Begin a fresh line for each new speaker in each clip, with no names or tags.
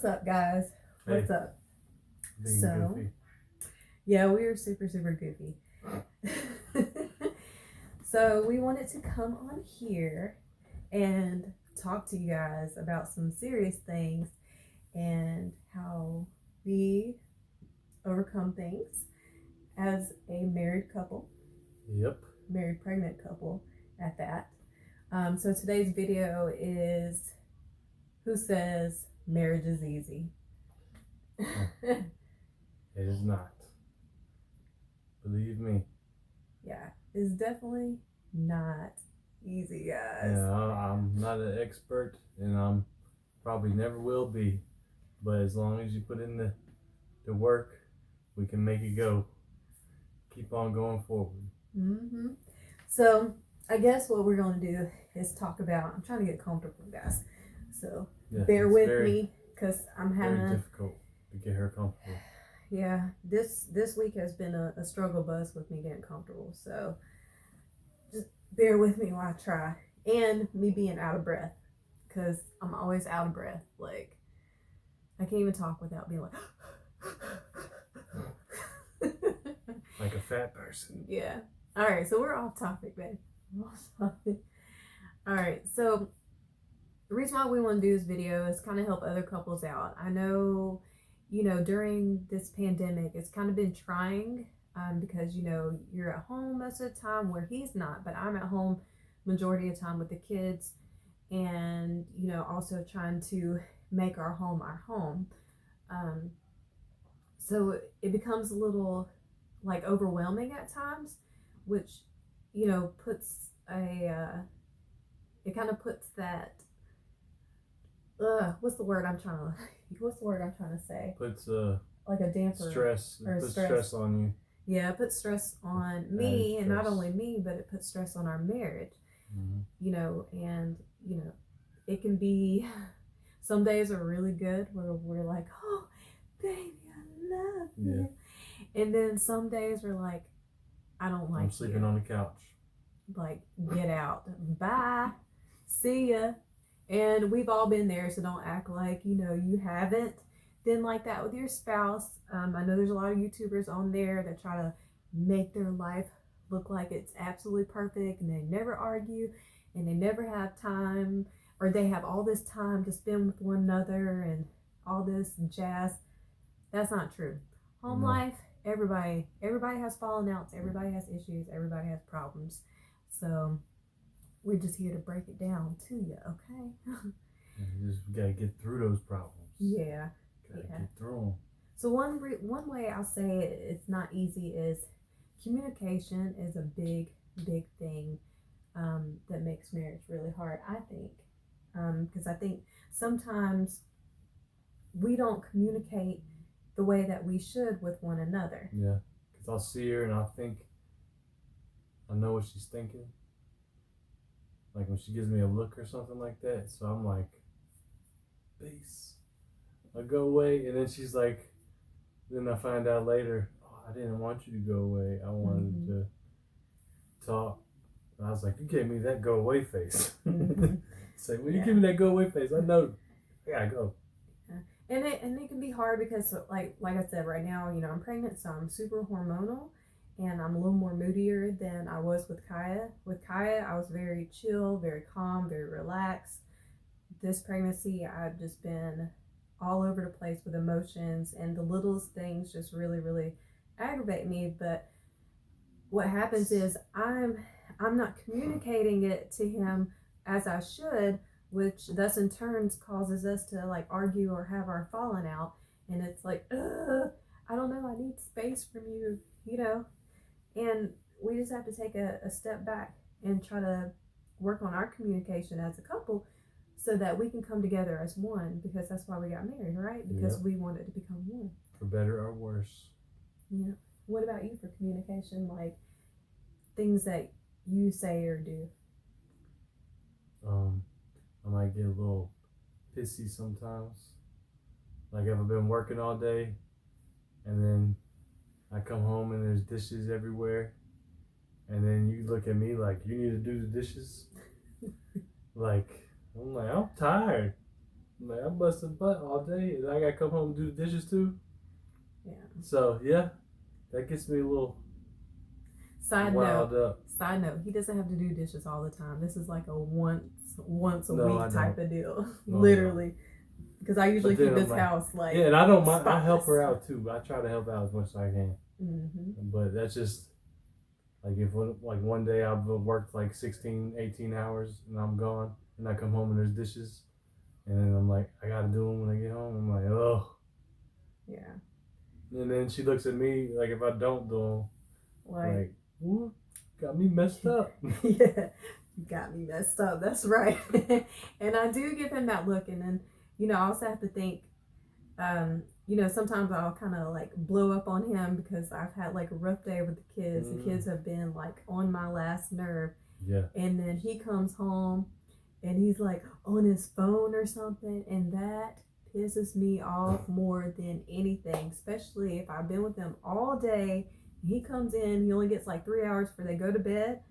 up, guys? What's up?
Goofy.
Yeah, we are super goofy. So we wanted to come on here and talk to you guys about some serious things and how we overcome things as a married couple.
Yep.
Married pregnant couple at that. So today's video is who says marriage is easy.
It is not. Believe me.
Yeah, it's definitely not easy, guys.
Yeah, I'm not an expert, and I'm probably never will be. But as long as you put in the work, we can make it go. Keep on going forward.
Mm-hmm. So I guess what we're going to do is talk about. I'm trying to get comfortable, guys. So bear with me because I'm having
very difficult to get her comfortable.
Yeah, this week has been a struggle bus with me getting comfortable. So just bear with me while I try, and me being out of breath because I'm always out of breath. Like I can't even talk without being like.
Like a fat person.
Yeah. All right, so we're off topic, babe. All right, so the reason why we want to do this video is kind of help other couples out. I know, during this pandemic, it's kind of been trying because, you're at home most of the time where he's not, but I'm at home majority of the time with the kids and, also trying to make our home our home. So it becomes a little like overwhelming at times, which puts it kind of puts that what's the word I'm trying to say,
puts
like a damper
stress on you.
Yeah, it puts stress on me, and not only me, but it puts stress on our marriage. And it can be some days are really good where we're like, oh baby, I love you. And then some days we're like, I don't like you.
I'm sleeping on the couch.
Like, get out. Bye. See ya. And we've all been there, so don't act like, you haven't been like that with your spouse. I know there's a lot of YouTubers on there that try to make their life look like it's absolutely perfect, and they never argue, and they never have time, or they have all this time to spend with one another and all this jazz. That's not true. Home life, everybody has fallen outs, everybody has issues, everybody has problems. So we're just here to break it down to you, okay?
You just gotta get through those problems.
Yeah.
Gotta get through them.
So one way I'll say it's not easy is communication is a big thing that makes marriage really hard, I think. Because I think sometimes we don't communicate the way that we should with one another.
Yeah, because I'll see her and I'll think, I know what she's thinking. Like when she gives me a look or something like that. So I'm like, peace. I'll go away. And then she's like, then I find out later, oh, I didn't want you to go away. I wanted to talk. And I was like, you gave me that go away face. Say, well, you give me that go away face. I know. I gotta go.
And it can be hard because like I said, right now, I'm pregnant, so I'm super hormonal and I'm a little more moodier than I was with Kaya. With Kaya, I was very chill, very calm, very relaxed. This pregnancy, I've just been all over the place with emotions, and the littlest things just really aggravate me. But what happens is I'm not communicating it to him as I should, which thus in turn causes us to like argue or have our falling out. And it's like, I don't know, I need space from you, and we just have to take a step back and try to work on our communication as a couple so that we can come together as one, because that's why we got married, right? Because we wanted to become one.
For better or worse.
Yeah. What about you for communication? Like things that you say or do?
I might get a little pissy sometimes. Like if I've been working all day and then I come home and there's dishes everywhere, and then you look at me like you need to do the dishes. Like I'm tired. Man, I busted butt all day, and I gotta come home and do the dishes too.
Yeah.
So yeah, that gets me a little wild up.
Side note, he doesn't have to do dishes all the time. This is like a once a
No,
week type of deal.
No,
literally. Because I usually keep his
like,
house like.
Yeah, and I don't mind.
spotless.
I help her out too. I try to help out as much as I can.
Mm-hmm.
But that's just like if like one day I've worked like 16, 18 hours and I'm gone and I come home and there's dishes and then I'm like I gotta do them when I get home. I'm like oh
yeah.
And then she looks at me like if I don't do them like ooh, got me messed up.
Yeah, you got me messed up. That's right. And I do give him that look, and then I also have to think. Sometimes I'll kind of like blow up on him because I've had like a rough day with the kids. The kids have been like on my last nerve.
Yeah.
And then he comes home and he's like on his phone or something, and that pisses me off more than anything, especially if I've been with him all day. He comes in, he only gets like 3 hours before they go to bed.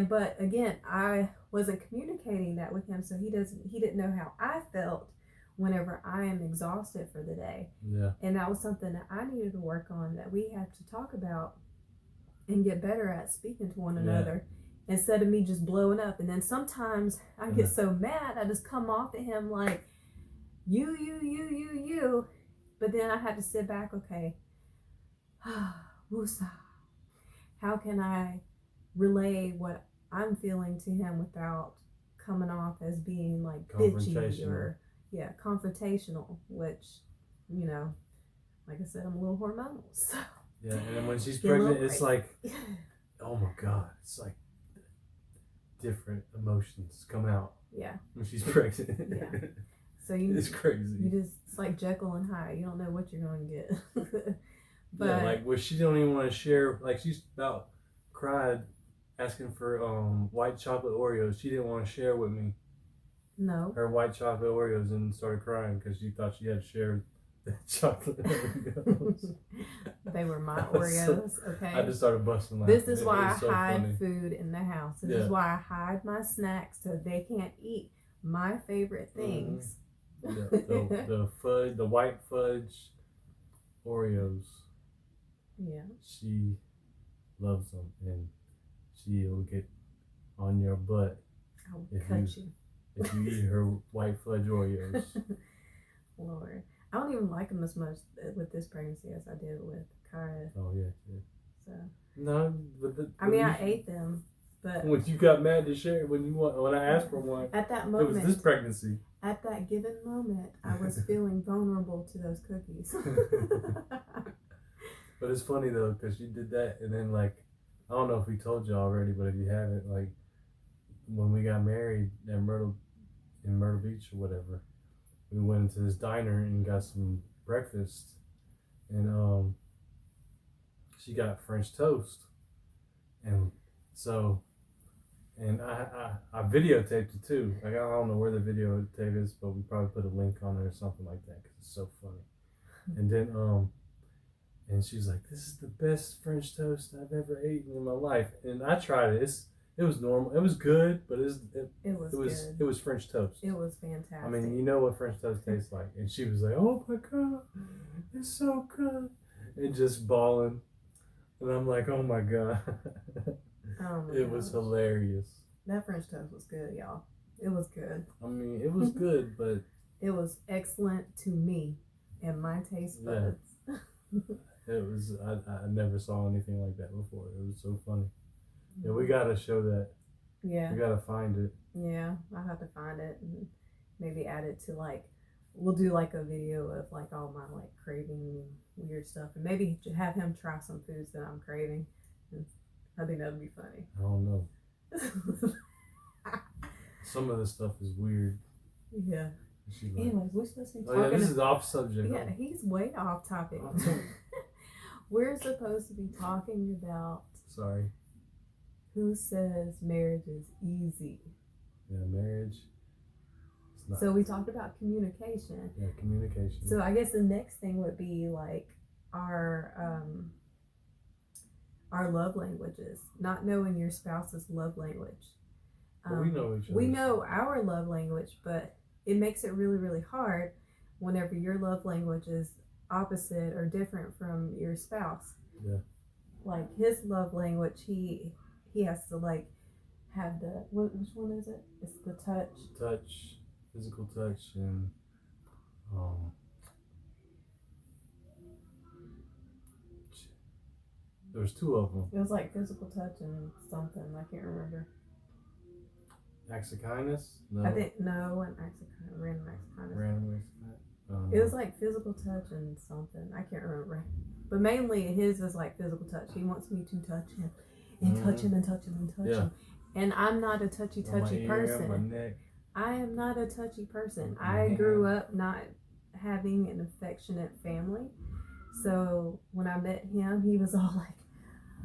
But again, I wasn't communicating that with him, so he didn't know how I felt whenever I am exhausted for the day.
Yeah.
And that was something that I needed to work on, that we have to talk about and get better at speaking to one another instead of me just blowing up. And then sometimes I get so mad, I just come off at him like, you. But then I had to sit back, okay, woosah. How can I relay what I'm feeling to him without coming off as being like bitchy or confrontational, which like I said, I'm a little hormonal, so
yeah. And then when she's pregnant, it's like oh my god, it's like different emotions come out when she's pregnant. So
it's
crazy.
It's like Jekyll and Hyde. You don't know what you're going to get.
But like where she don't even want to share, like she's about cried asking for white chocolate Oreos. She didn't want to share with me.
No.
Her white chocolate Oreos and started crying because she thought she had to share the chocolate Oreos.
They were my Oreos, okay?
I just started busting laughing.
This is why I hide food in the house. This is why I hide my snacks so they can't eat my favorite things.
The fudge, the white fudge Oreos.
Yeah.
She loves them, and she'll get on your butt if you eat her white fudge Oreos.
Lord, I don't even like them as much with this pregnancy as I did with Kaya.
Oh yeah.
So
no, but
I ate them, but
when you got mad to share, when I asked for one,
at that moment,
it was this pregnancy.
At that given moment, I was feeling vulnerable to those cookies.
But it's funny though, because you did that, and then like, I don't know if we told you already, but if you haven't, like, when we got married in Myrtle Beach or whatever, we went into this diner and got some breakfast, and she got French toast, and so, and I videotaped it too. Like I don't know where the videotape is, but we probably put a link on it or something like that because it's so funny. And then and she's like, "This is the best French toast I've ever eaten in my life." And I tried it. It was normal. It was good, but it was French toast.
It was fantastic.
I mean, you know what French toast tastes like. And she was like, "Oh my god, it's so good," and just bawling. And I'm like, "Oh my god." It was hilarious.
That French toast was good, y'all. It was good.
I mean, it was good, but
it was excellent to me and my taste buds.
It was. I never saw anything like that before. It was so funny. Yeah, we gotta show that.
Yeah,
we gotta find it.
Yeah, I have to find it and maybe add it to like. We'll do like a video of like all my like craving weird stuff, and maybe have him try some foods that I'm craving. I think that'd be funny.
I don't know. Some of the stuff is weird.
Yeah.
Like,
anyways, we're supposed to be talking.
Oh yeah, this is off subject.
Yeah, he's way off topic. We're supposed to be talking about.
Sorry.
Who says marriage is easy?
Yeah, marriage.
So we talked about communication.
Yeah, communication.
So I guess the next thing would be like our love languages. Not knowing your spouse's love language.
Well, we know each other.
We know our love language, but it makes it really, really hard whenever your love language is opposite or different from your spouse.
Yeah.
Like his love language, he has to like have the which one is it? It's the
touch, physical touch, and there was two of them.
It was like physical touch and something. I can't remember.
Acts of kindness? No.
I think no, an acts of kindness, random acts of kindness.
Random acts of kindness.
It was like physical touch and something. I can't remember. But mainly his is like physical touch. He wants me to touch him and touch him and touch him and touch him. And I'm not a touchy person.
My neck.
I am not a touchy person. I grew up not having an affectionate family. So when I met him, he was all like,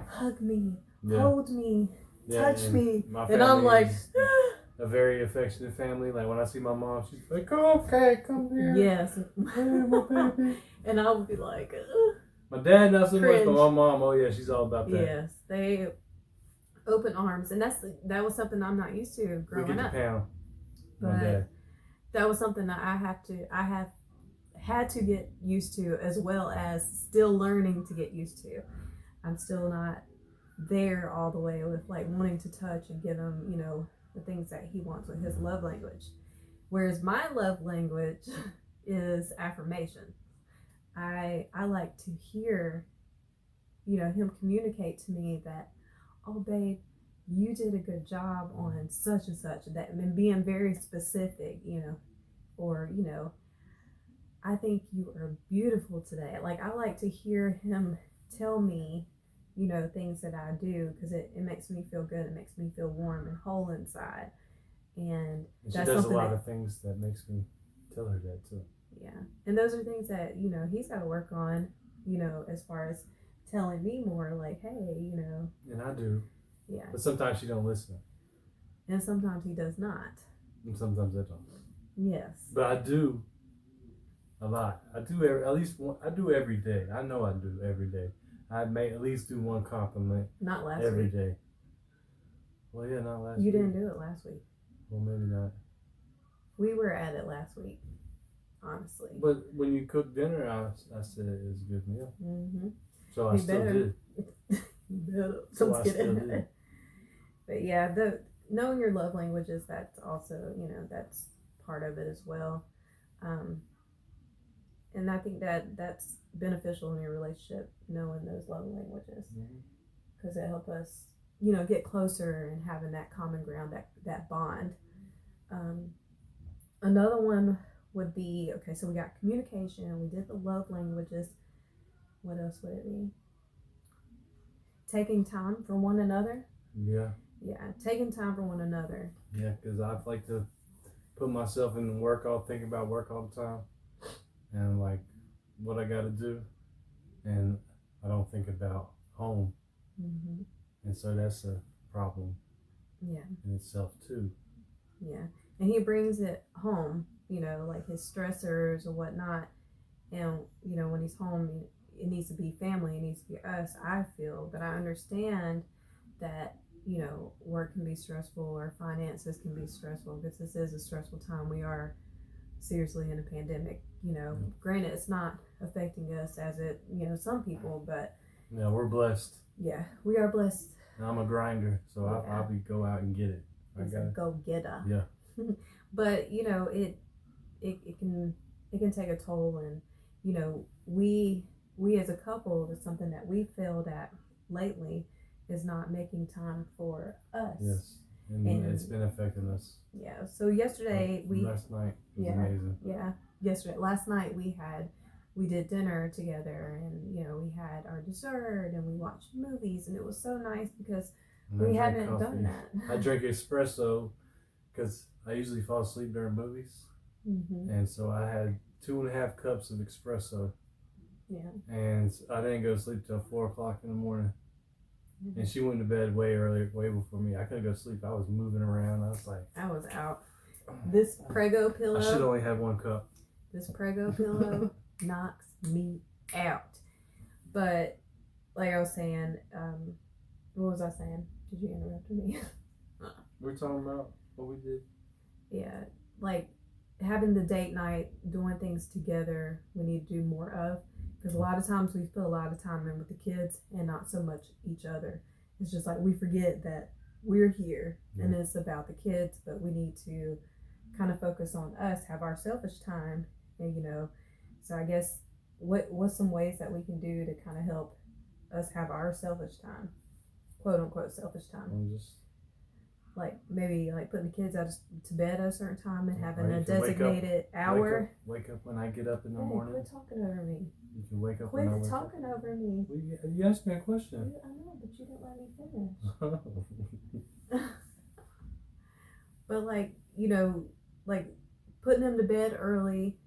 hug me, hold me, touch me. And I'm like,
a very affectionate family. Like when I see my mom, she's like, okay, come here.
Yes.
Hey, my baby.
And I would be like,
my dad not so
cringe.
much, but my mom, oh yeah, she's all about that.
Yes, they open arms, and that was something I'm not used to growing up. But that was something that I have had to get used to, as well as still learning to get used to. I'm still not there all the way with like wanting to touch and give him, you know, the things that he wants with his love language. Whereas my love language is affirmation. I like to hear, you know, him communicate to me that, oh babe, you did a good job on such and such, that, and being very specific, you know, or, you know, I think you are beautiful today. Like, I like to hear him tell me, you know, things that I do, because it makes me feel good. It makes me feel warm and whole inside. And
she does a lot of things that makes me tell her that too.
Yeah. And those are things that, you know, he's got to work on, you know, as far as telling me more like, hey, you know.
And I do.
Yeah.
But sometimes she don't listen.
And sometimes he does not.
And sometimes I don't.
Yes.
But I do a lot. I do at least one. I do every day. I know I do every day. I may at least do one compliment.
Not last
every
week.
day. Well, yeah, not last week.
You didn't do it last week.
Well, maybe not. We
were at it last week, honestly.
But when you cooked dinner, I said it was a good meal.
Mm-hmm.
So I still did.
You better. So I still did. But yeah, knowing your love languages, that's also, you know, that's part of it as well. And I think that's beneficial in your relationship, knowing those love languages, because it helps us, you know, get closer and having that common ground, that bond. Another one would be, okay, so we got communication, we did the love languages. What else would it be? Taking time for one another.
Yeah,
taking time for one another.
Yeah, because I like to put myself in work, think about work all the time, and like what I got to do, and I don't think about home.
Mm-hmm.
And so that's a problem.
Yeah.
In itself too.
Yeah, and he brings it home, you know, like his stressors or whatnot, and you know, when he's home, it needs to be family, it needs to be us. I feel, but I understand that, you know, work can be stressful or finances can be stressful, because this is a stressful time. We are seriously in a pandemic, you know. Granted, it's not affecting us as it, you know, some people, but
yeah, we're blessed.
Yeah, we are blessed.
And I'm a grinder, so I'll be go out and get it.
I gotta go getter.
Yeah.
But you know, it can take a toll, and you know, we as a couple, it's something that we failed at lately, is not making time for us.
Yes, and it's been affecting us.
Yeah. So yesterday
last night was amazing.
Yeah. Last night we did dinner together, and you know, we had our dessert and we watched movies, and it was so nice because we haven't done that.
I drink espresso because I usually fall asleep during movies, and so I had 2.5 cups of espresso.
Yeah. And
I didn't go to sleep till 4 o'clock in the morning. And she went to bed way earlier, way before me. I couldn't go to sleep. I was moving around. I was like,
I was out. This Prego pillow.
I should only have 1 cup.
This Prego pillow knocks me out. But like I was saying, what was I saying? Did you interrupt me?
We're talking about what we did.
Yeah, like having the date night, doing things together, we need to do more of. Because a lot of times we put a lot of time in with the kids and not so much each other. It's just like we forget that we're here and it's about the kids, but we need to kind of focus on us, have our selfish time, and So I guess what's some ways that we can do to kind of help us have our selfish time, quote unquote selfish time?
Just
like maybe like putting the kids out to bed at a certain time and having a designated hour.
Wake up when I get up in the morning.
Quit talking over me.
You can wake up.
Quit talking over me.
Well, you asked me a question.
I know, but you didn't let me finish. But like like putting them to bed early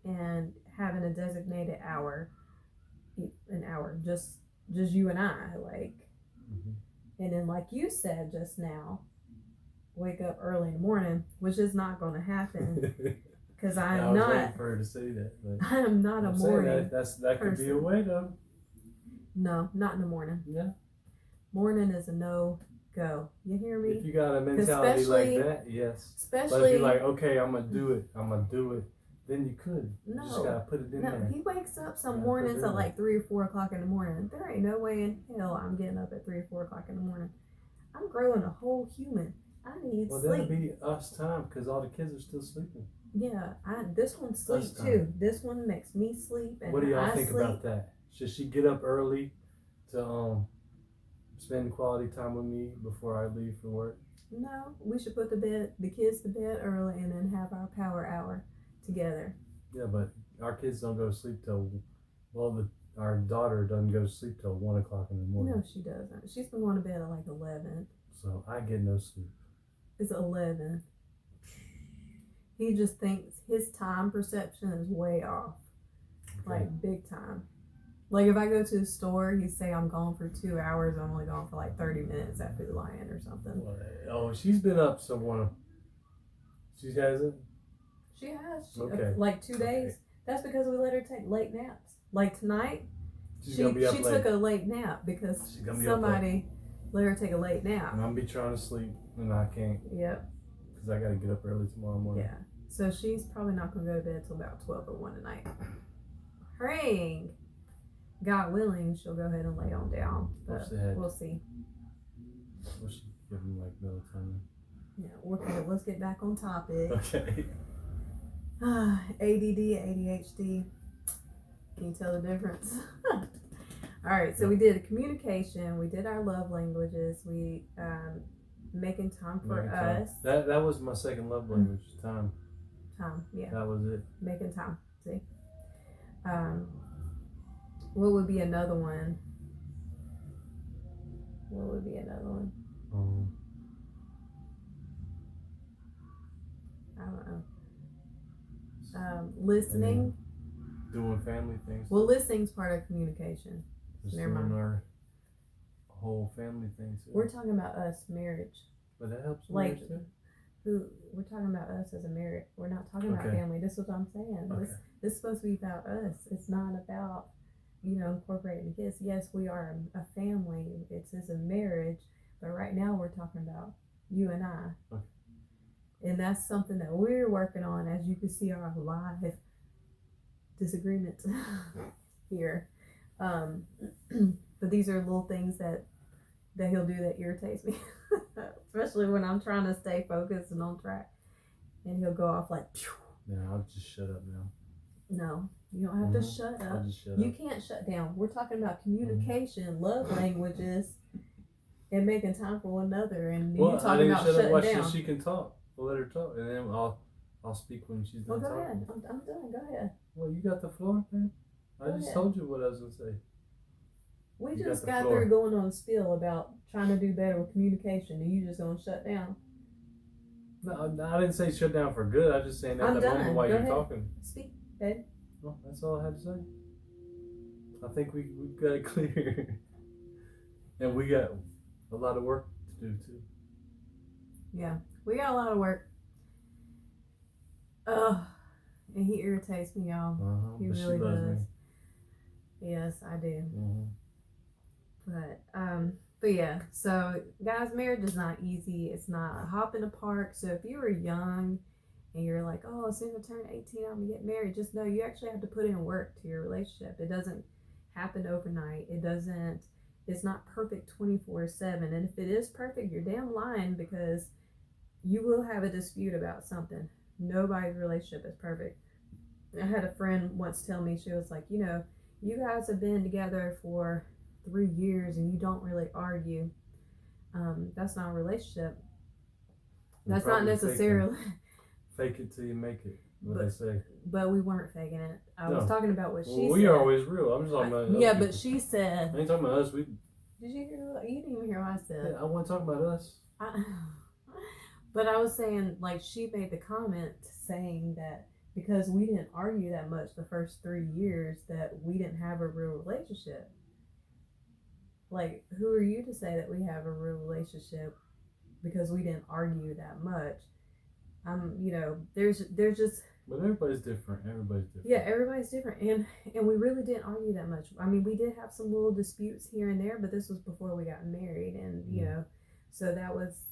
and having a designated hour, just you and I, like, and then like you said just now, wake up early in the morning, which is not going to happen because I'm not.
Waiting for her to say that.
I am not a morning.
That could be a way though.
No, not in the morning.
Yeah.
Morning is a no go. You hear me?
If you got a mentality like that, yes.
Especially.
But if you're like, okay, I'm gonna do it, then you could.
No.
You just gotta put it in there.
He wakes up some mornings at like 3 or 4 o'clock in the morning. There ain't no way in hell I'm getting up at 3 or 4 o'clock in the morning. I'm growing a whole human. I need sleep.
That'll be us time because all the kids are still sleeping.
Yeah, this one sleeps too. This one makes me sleep. And
what do y'all think about that? Should she get up early to spend quality time with me before I leave for work?
No, we should put the kids to bed early and then have our power hour together.
Yeah, but our kids don't go to sleep till our daughter doesn't go to sleep till 1 o'clock in the morning.
No, she doesn't. She's been going to bed at like 11.
So I get no sleep.
It's 11. He just thinks his time perception is way off. Okay. Like big time. Like if I go to the store, he'd say I'm gone for 2 hours. I'm only gone for like 30 minutes at Food Lion or something.
Oh, she's been up She hasn't?
She has.
Okay.
Like 2 days. Okay. That's because we let her take late naps. Like tonight, she took a late nap because somebody let her take a late nap.
And I'm be trying to sleep and I can't.
Yep.
Because I got to get up early tomorrow morning.
Yeah. So she's probably not going to go to bed till about 12 or 1 tonight. Praying, God willing, she'll go ahead and lay on down. But we'll see.
We'll give him like melatonin.
Yeah. Okay. Let's get back on topic.
Okay.
ADD, ADHD. Can you tell the difference? All right, so we did communication. We did our love languages. We making time for us.
That was my second love language. Time.
Time. Yeah.
That was it.
Making time. See. What would be another one? I don't know. Listening.
Doing family things.
Well, listening's part of communication.
Just doing our whole family thing too.
We're talking about us, marriage.
But that helps
like
marriage too.
We're talking about us as a marriage. We're not talking about family. This is what I'm saying. Okay. This is supposed to be about us. It's not about incorporating the kids. Yes, we are a family. It's a marriage. But right now we're talking about you and I. Okay. And that's something that we're working on, as you can see our live disagreements here. But these are little things that he'll do that irritates me. Especially when I'm trying to stay focused and on track. And he'll go off like, phew.
Yeah, I'll just shut up now.
No, you don't have to shut up.
I'll just shut
you
up.
Can't shut down. We're talking about communication, love languages, and making time for one another. And you're talking about shutting down.
She can talk. We'll let her talk, and then I'll speak when she's done talking.
Go ahead. I'm done. Go ahead.
Well, you got the floor, man. I just told you what I was going to say.
We just got through going on a spiel about trying to do better with communication, and you just going to shut down.
No, I didn't say shut down for good. I was just saying at the moment while you're talking.
Speak, babe.
Well, that's all I had to say. I think we got it clear. And we got a lot of work to do, too.
Yeah, we got a lot of work. And he irritates me, y'all. He really does. Yes, I do. But yeah, so guys, marriage is not easy. It's not a hop in the park. So if you were young and you're like, oh, as soon as I turn 18, I'm gonna get married. Just know you actually have to put in work to your relationship. It doesn't happen overnight. It's not perfect 24/7. And if it is perfect, you're damn lying, because you will have a dispute about something. Nobody's relationship is perfect. I had a friend once tell me, she was like, you guys have been together for 3 years and you don't really argue. That's not a relationship. That's not necessarily.
Fake it till you make it. What they say.
But we weren't faking it. I was talking about what she said.
We are always real. I'm just talking about.
Yeah, but she said.
I ain't talking about us.
Did you hear? You didn't even hear what I said.
Yeah, I want to talk about us.
But I was saying, like, she made the comment saying that because we didn't argue that much the first 3 years, that we didn't have a real relationship. Like, who are you to say that we have a real relationship because we didn't argue that much? There's just.
But everybody's different.
Yeah, everybody's different, and we really didn't argue that much. I mean, we did have some little disputes here and there, but this was before we got married, and so that was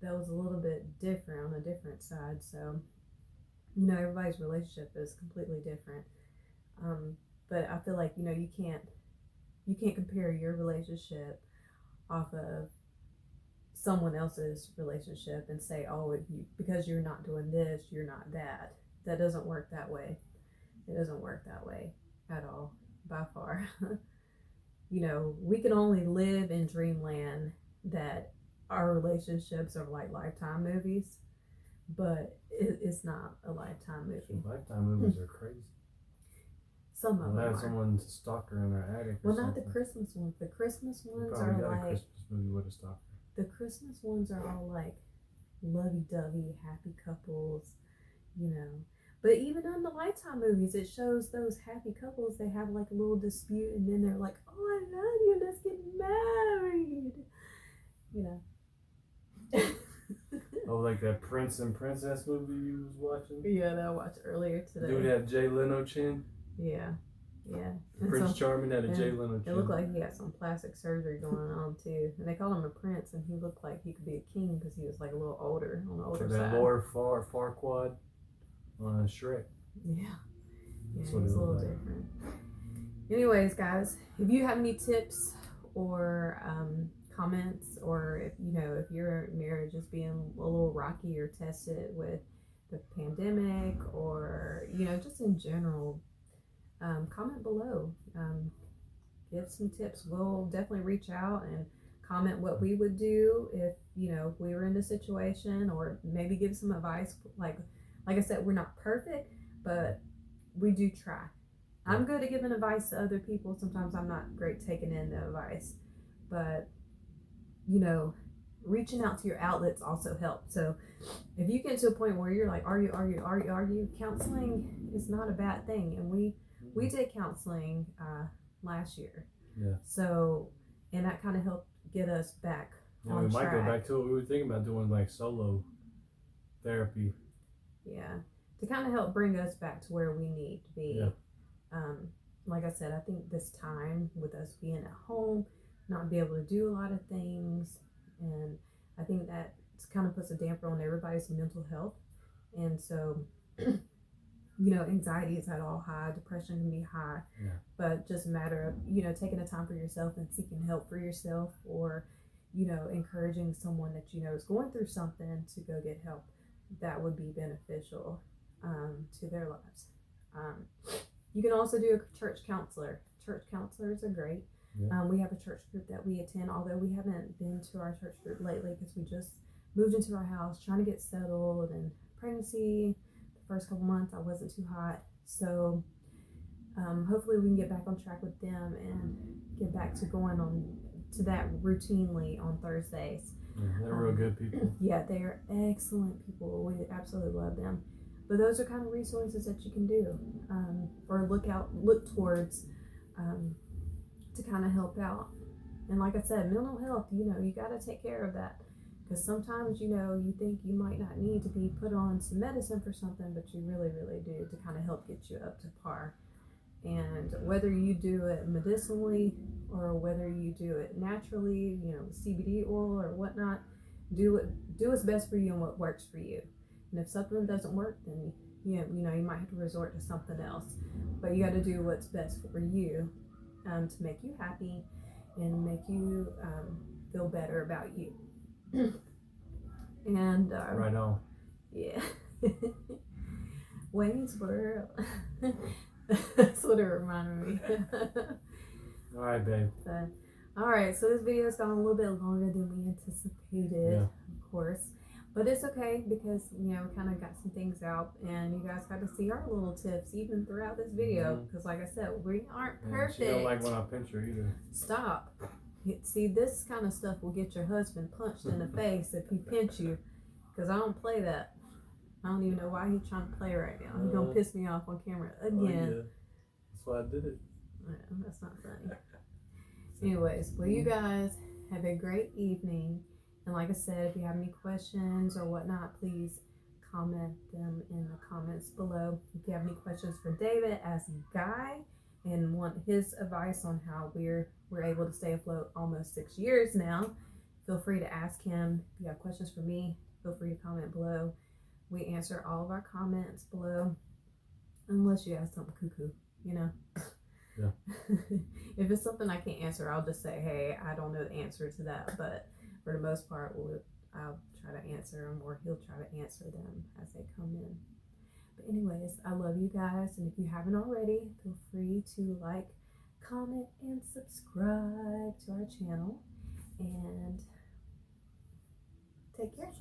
a little bit different, on a different side. So, everybody's relationship is completely different. But I feel like you can't compare your relationship off of someone else's relationship and say, oh, because you're not doing this, you're not that. That doesn't work that way. It doesn't work that way at all, by far. We can only live in dreamland that our relationships are like Lifetime movies, but it's not a Lifetime movie.
Lifetime movies are crazy.
Some of them
have someone stalk her in their attic.
Well, not the Christmas ones. The Christmas ones are like a
Christmas movie with a stalker.
The Christmas ones are all like lovey-dovey, happy couples, But even in the Lifetime movies, it shows those happy couples. They have like a little dispute, and then they're like, "Oh, I love you. Let's get married."
Oh, like that Prince and Princess movie you was watching?
Yeah, that I watched earlier today.
Dude had Jay Leno chin.
Yeah.
Prince Charming had a Jay Leno chin.
It looked like he had some plastic surgery going on too, and they called him a prince, and he looked like he could be a king because he was like a little older, on the older side.
That Lord Farquaad on Shrek.
Yeah, he's a little different. Anyways, guys, if you have any tips or comments, or if your marriage is being a little rocky or tested with the pandemic, or just in general, comment below. Give some tips. We'll definitely reach out and comment what we would do if we were in this situation, or maybe give some advice. Like I said, we're not perfect, but we do try. I'm good at giving advice to other people. Sometimes I'm not great taking in the advice, but reaching out to your outlets also helps. So if you get to a point where you're like argue, counseling is not a bad thing. And we did counseling last year.
Yeah.
So, and that kind of helped get us back on
we
track.
Might go back to it. We were thinking about doing like solo therapy.
Yeah. To kind of help bring us back to where we need to be.
Yeah.
Like I said, I think this time with us being at home, not be able to do a lot of things, and I think that kind of puts a damper on everybody's mental health. And so, anxiety is at all high, depression can be high, but just a matter of, taking the time for yourself and seeking help for yourself, or, encouraging someone that is going through something to go get help. That would be beneficial to their lives. You can also do a church counselor. Church counselors are great.
Yeah.
We have a church group that we attend, although we haven't been to our church group lately because we just moved into our house, trying to get settled, and pregnancy, the first couple months I wasn't too hot. So hopefully we can get back on track with them and get back to going on to that routinely on Thursdays.
Yeah, they're real good people.
Yeah, they are excellent people. We absolutely love them. But those are kind of resources that you can do, or look towards, to kind of help out. And like I said, mental health, you got to take care of that, because sometimes, you think you might not need to be put on some medicine for something, but you really, really do, to kind of help get you up to par. And whether you do it medicinally or whether you do it naturally, CBD oil or whatnot, do what's best for you and what works for you. And if something doesn't work, then you might have to resort to something else. But you got to do what's best for you, to make you happy and make you feel better about you. And
right on.
Yeah. Wayne's World. That's what it reminded me.
All right, babe.
So, all right, so this video has gone a little bit longer than we anticipated, of course. But it's okay because, we kind of got some things out and you guys got to see our little tips even throughout this video. Because like I said, we aren't perfect.
She don't like when I pinch her either.
Stop. See, this kind of stuff will get your husband punched in the face if he pinch you. Because I don't play that. I don't even know why he's trying to play right now. He's going to piss me off on camera again.
Oh, yeah. That's why I did it.
Yeah, that's not funny. Anyways, well, you guys have a great evening. And like I said, if you have any questions or whatnot, please comment them in the comments below. If you have any questions for David as a guy and want his advice on how we're able to stay afloat almost 6 years now, feel free to ask him. If you have questions for me, feel free to comment below. We answer all of our comments below, unless you ask something cuckoo,
Yeah.
If it's something I can't answer, I'll just say, hey, I don't know the answer to that. But for the most part, I'll try to answer them, or he'll try to answer them as they come in. But anyways, I love you guys, and if you haven't already, feel free to like, comment, and subscribe to our channel. And take care.